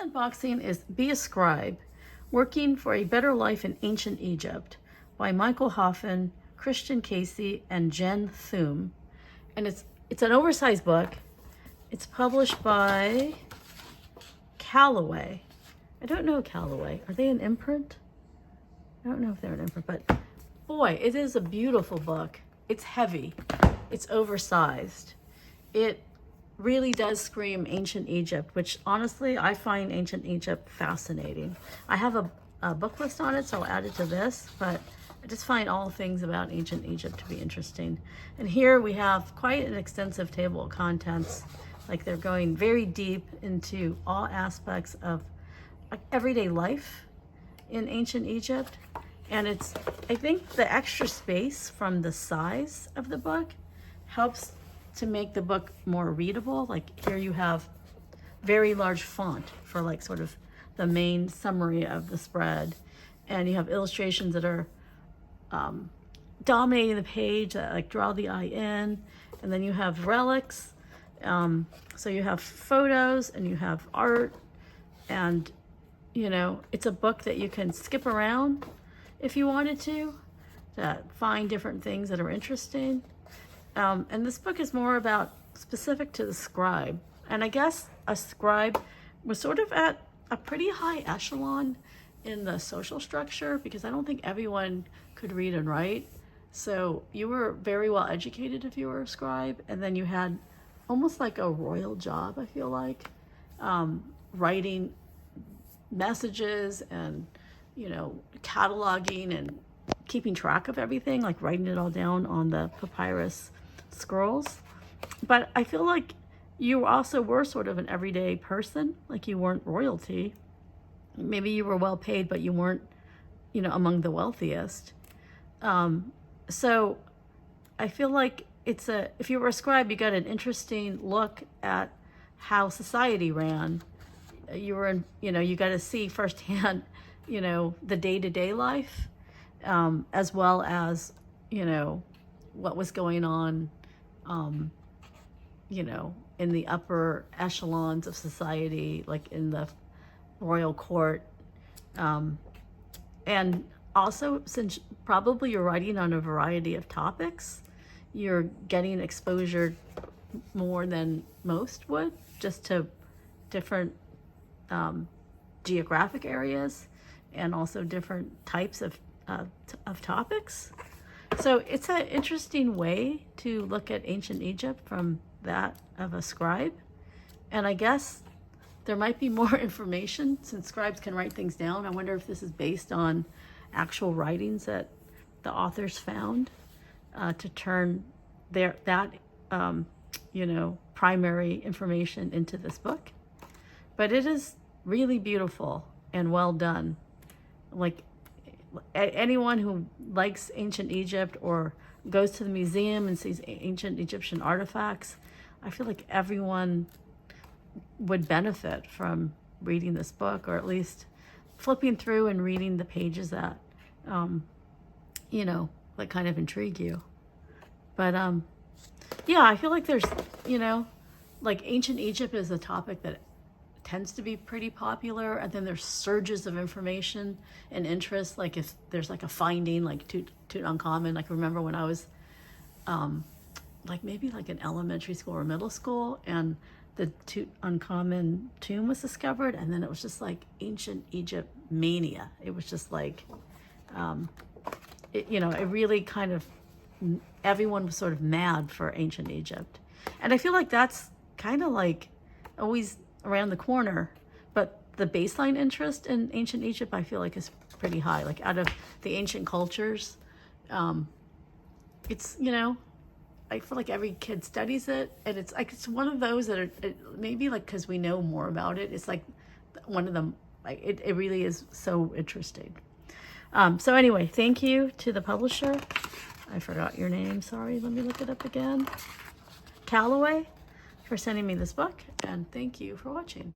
unboxing is Be a Scribe, Working for a Better Life in Ancient Egypt by Michael Hoffen, Christian Casey, and Jen Thum. And it's an oversized book. It's published by Callaway. I don't know Callaway. Are they an imprint? I don't know if they're an imprint, but boy, it is a beautiful book. It's heavy. It's oversized. It really does scream ancient Egypt, which honestly, I find ancient Egypt fascinating. I have a book list on it, so I'll add it to this, but I just find all things about ancient Egypt to be interesting. And here we have quite an extensive table of contents. Like they're going very deep into all aspects of everyday life in ancient Egypt. And it's, I think the extra space from the size of the book helps to make the book more readable. Like here you have very large font for like sort of the main summary of the spread. And you have illustrations that are dominating the page that like draw the eye in. And then you have relics. So you have photos and you have art, and you know, it's a book that you can skip around if you wanted to find different things that are interesting. And this book is more about specific to the scribe. And I guess a scribe was sort of at a pretty high echelon in the social structure, because I don't think everyone could read and write. So you were very well educated if you were a scribe, and then you had almost like a royal job, I feel like, writing messages and, you know, cataloging and keeping track of everything, like writing it all down on the papyrus scrolls. But I feel like you also were sort of an everyday person, like you weren't royalty. Maybe you were well paid, but you weren't, you know, among the wealthiest. So I feel like if you were a scribe, you got an interesting look at how society ran. You were in, you know, you got to see firsthand, you know, the day-to-day life, as well as, you know, what was going on, you know, in the upper echelons of society, like in the royal court. And also, since probably you're writing on a variety of topics, you're getting exposure more than most would, just to different geographic areas and also different types of topics. So it's an interesting way to look at ancient Egypt from that of a scribe. And I guess there might be more information, since scribes can write things down. I wonder if this is based on actual writings that the authors found to turn that you know, primary information into this book. But it is really beautiful and well done. Like anyone who likes ancient Egypt or goes to the museum and sees ancient Egyptian artifacts, I feel like everyone would benefit from reading this book, or at least flipping through and reading the pages that, you know, that kind of intrigue you. But yeah, I feel like there's, you know, like ancient Egypt is a topic that tends to be pretty popular, and then there's surges of information and interest. Like if there's like a finding like Tutankhamun, like remember when I was like maybe like in elementary school or middle school, and the Tutankhamun tomb was discovered, and then it was just like ancient Egypt mania. It was just like you know, it really kind of, everyone was sort of mad for ancient Egypt. And I feel like that's kind of like always around the corner, but the baseline interest in ancient Egypt, I feel like, is pretty high. Like out of the ancient cultures, it's, you know, I feel like every kid studies it, and it's like, it's one of those that are, maybe like because we know more about it, it's like one of them, like it really is so interesting. So anyway, thank you to the publisher. I forgot your name, sorry, let me look it up again. Callaway, for sending me this book, and thank you for watching.